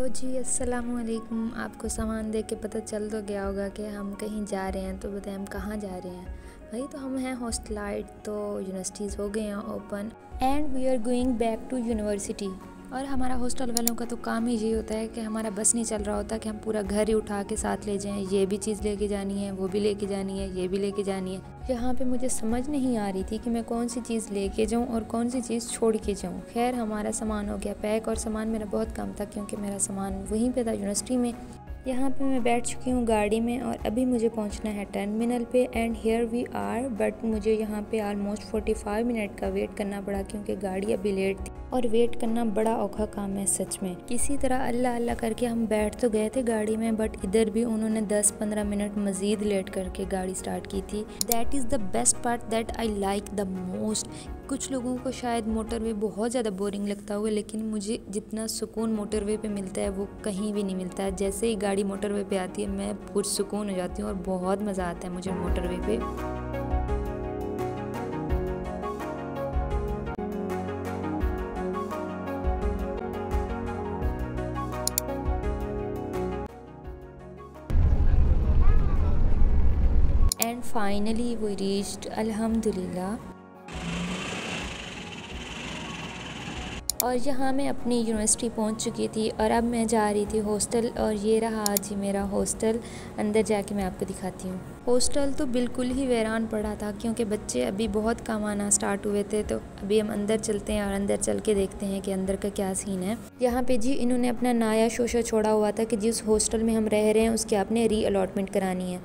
जी अस्सलाम वालेकुम। आपको सामान देख के पता चल तो गया होगा कि हम कहीं जा रहे हैं। तो बताएं हम कहाँ जा रहे हैं। भाई तो हम हैं हॉस्टलाइट, तो यूनिवर्सिटीज़ हो गए हैं open and we are going back to university. और हमारा हॉस्टल वालों का तो काम ही यही होता है कि हमारा बस नहीं चल रहा होता कि हम पूरा घर ही उठा के साथ ले जाएं। ये भी चीज़ लेके जानी है, वो भी लेके जानी है, ये भी लेके जानी है। यहाँ पे मुझे समझ नहीं आ रही थी कि मैं कौन सी चीज़ लेके जाऊँ और कौन सी चीज़ छोड़ के जाऊँ। खैर हमारा सामान हो गया पैक, और सामान मेरा बहुत कम था क्योंकि मेरा सामान वहीं पे था यूनिवर्सिटी में। यहाँ पे मैं बैठ चुकी हूँ गाड़ी में और अभी मुझे पहुँचना है टर्मिनल पे and here we are. But मुझे यहाँ पे ऑलमोस्ट 45 मिनट का वेट करना पड़ा क्योंकि गाड़ी अभी लेट थी और वेट करना बड़ा औखा काम है सच में। किसी तरह अल्लाह अल्लाह करके हम बैठ तो गए थे गाड़ी में, बट इधर भी उन्होंने 10-15 मिनट मज़ीद लेट करके गाड़ी स्टार्ट की थी। That is the best part that I like the most. कुछ लोगों को शायद मोटरवे बहुत ज़्यादा बोरिंग लगता होगा, लेकिन मुझे जितना सुकून मोटरवे पे मिलता है वो कहीं भी नहीं मिलता है। जैसे ही गाड़ी मोटरवे पे आती है मैं पुरसुकून हो जाती हूँ और बहुत मज़ा आता है मुझे मोटरवे पे। एंड फाइनली वी रीच्ड अल्हम्दुलिल्लाह। और यहाँ मैं अपनी यूनिवर्सिटी पहुँच चुकी थी और अब मैं जा रही थी हॉस्टल। और ये रहा आज ही मेरा हॉस्टल। अंदर जाके मैं आपको दिखाती हूँ। हॉस्टल तो बिल्कुल ही वीरान पड़ा था क्योंकि बच्चे अभी बहुत कम आना स्टार्ट हुए थे। तो अभी हम अंदर चलते हैं और अंदर चल के देखते हैं कि अंदर का क्या सीन है। यहाँ पे जी इन्होंने अपना नया शोशा छोड़ा हुआ था कि जिस हॉस्टल में हम रह रहे हैं उसके आपने री अलॉटमेंट करानी है।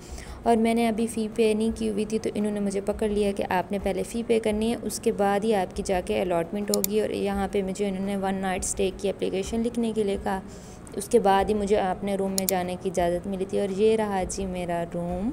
और मैंने अभी फ़ी पे नहीं की हुई थी तो इन्होंने मुझे पकड़ लिया कि आपने पहले फ़ी पे करनी है, उसके बाद ही आपकी जाके अलॉटमेंट होगी। और यहाँ पे मुझे इन्होंने 1 नाइट स्टे की एप्लीकेशन लिखने के लिए कहा, उसके बाद ही मुझे अपने रूम में जाने की इजाज़त मिली थी। और ये रहा जी मेरा room.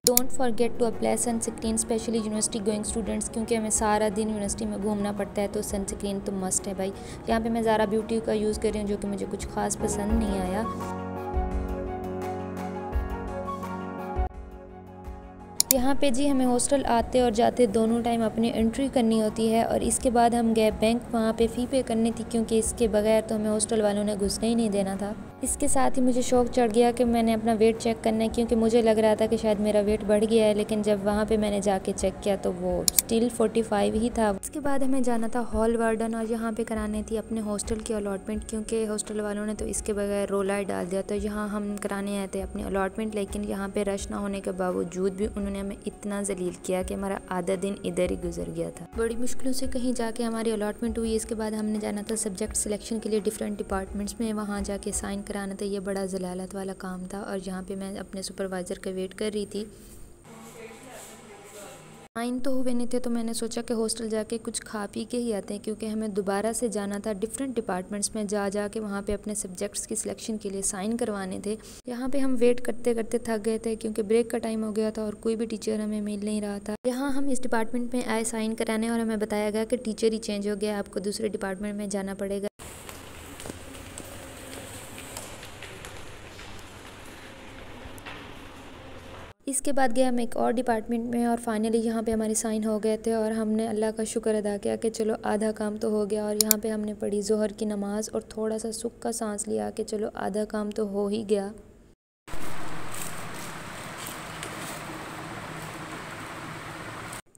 Don't forget to apply sunscreen, specially university going students, क्योंकि हमें सारा दिन यूनिवर्सिटी में घूमना पड़ता है तो सनस्क्रीन तो मस्ट है भाई। यहाँ पे मैं ज़ारा ब्यूटी का यूज़ कर रही हूँ जो कि मुझे कुछ खास पसंद नहीं आया। यहाँ पे जी हमें हॉस्टल आते और जाते दोनों टाइम अपनी एंट्री करनी होती है। और इसके बाद हम गए बैंक, वहाँ पे फ़ी पे करनी थी क्योंकि इसके बगैर तो हमें हॉस्टल वालों ने घुसने ही नहीं देना था। इसके साथ ही मुझे शौक चढ़ गया कि मैंने अपना वेट चेक करना है क्योंकि मुझे लग रहा था कि शायद मेरा वेट बढ़ गया है, लेकिन जब वहाँ पे मैंने जाके चेक किया तो वो स्टिल 45 ही था। इसके बाद हमें जाना था हॉल वार्डन और यहाँ पे करानी थी अपने हॉस्टल की अलॉटमेंट क्योंकि हॉस्टल वालों ने तो इसके बगैर रोला ही डाल दिया। तो यहाँ हम कराने आए थे अपनी अलॉटमेंट, लेकिन यहाँ पे रश ना होने के बावजूद भी उन्होंने हमें इतना जलील किया कि हमारा आधा दिन इधर ही गुजर गया था। बड़ी मुश्किलों से कहीं जाके हमारी अलॉटमेंट हुई। इसके बाद हमने जाना था सब्जेक्ट सिलेक्शन के लिए डिफरेंट डिपार्टमेंट्स में, वहाँ जाके साइन कराना था। ये बड़ा जलालत वाला काम था और यहाँ पे मैं अपने सुपरवाइज़र का वेट कर रही थी। साइन तो हुए नहीं थे तो मैंने सोचा कि हॉस्टल जाके कुछ खा पी के ही आते हैं क्योंकि हमें दोबारा से जाना था डिफरेंट डिपार्टमेंट्स में, जा के वहाँ पे अपने सब्जेक्ट्स की सिलेक्शन के लिए साइन करवाने थे। यहाँ पे हम वेट करते करते थक गए थे क्योंकि ब्रेक का टाइम हो गया था और कोई भी टीचर हमें मिल नहीं रहा था। यहाँ हम इस डिपार्टमेंट में आए साइन कराने और हमें बताया गया कि टीचर ही चेंज हो गया, आपको दूसरे डिपार्टमेंट में जाना पड़ेगा। इसके बाद गए हम एक और डिपार्टमेंट में और फाइनली यहाँ पे हमारे साइन हो गए थे और हमने अल्लाह का शुक्र अदा किया कि चलो आधा काम तो हो गया। और यहाँ पे हमने पढ़ी ज़ोहर की नमाज़ और थोड़ा सा सुख का सांस लिया कि चलो आधा काम तो हो ही गया।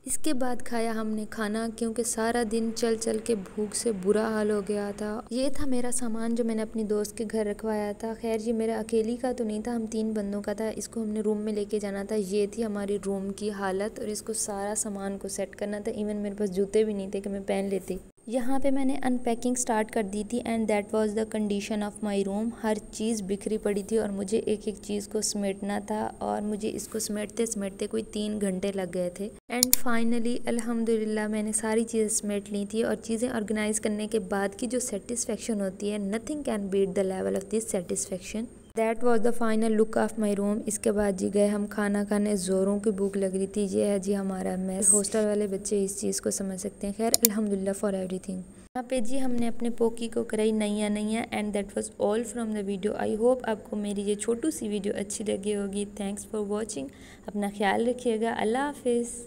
इसके बाद खाया हमने खाना क्योंकि सारा दिन चल चल के भूख से बुरा हाल हो गया था। ये था मेरा सामान जो मैंने अपनी दोस्त के घर रखवाया था। खैर ये मेरा अकेली का तो नहीं था, हम 3 बंदों का था। इसको हमने रूम में लेके जाना था। ये थी हमारी रूम की हालत और इसको सारा सामान को सेट करना था। इवन मेरे पास जूते भी नहीं थे कि मैं पहन लेती। यहाँ पे मैंने अनपैकिंग स्टार्ट कर दी थी and that was the condition of my room. हर चीज़ बिखरी पड़ी थी और मुझे एक एक चीज़ को समेटना था और मुझे इसको समेटते समेटते कोई 3 घंटे लग गए थे। एंड फाइनली अल्हम्दुलिल्लाह मैंने सारी चीज़ें समेट ली थी। और चीज़ें ऑर्गेनाइज करने के बाद की जो सेटिस्फेक्शन होती है, nothing can beat the level of this satisfaction. That was the final look of my room. इसके बाद जी गए हम खाना खाने, ज़ोरों की भूख लग रही थी। ये है जी हमारा मेस। हॉस्टल वाले बच्चे इस चीज़ को समझ सकते हैं। खैर अल्हम्दुलिल्लाह फॉर एवरीथिंग। यहाँ पे जी हमने अपने पोकी को कराई नैया नैया। And that was all from the video. I hope आपको मेरी ये छोटू सी वीडियो अच्छी लगी होगी। Thanks for watching. अपना ख्याल रखिएगा। अल्लाह हाफिज़।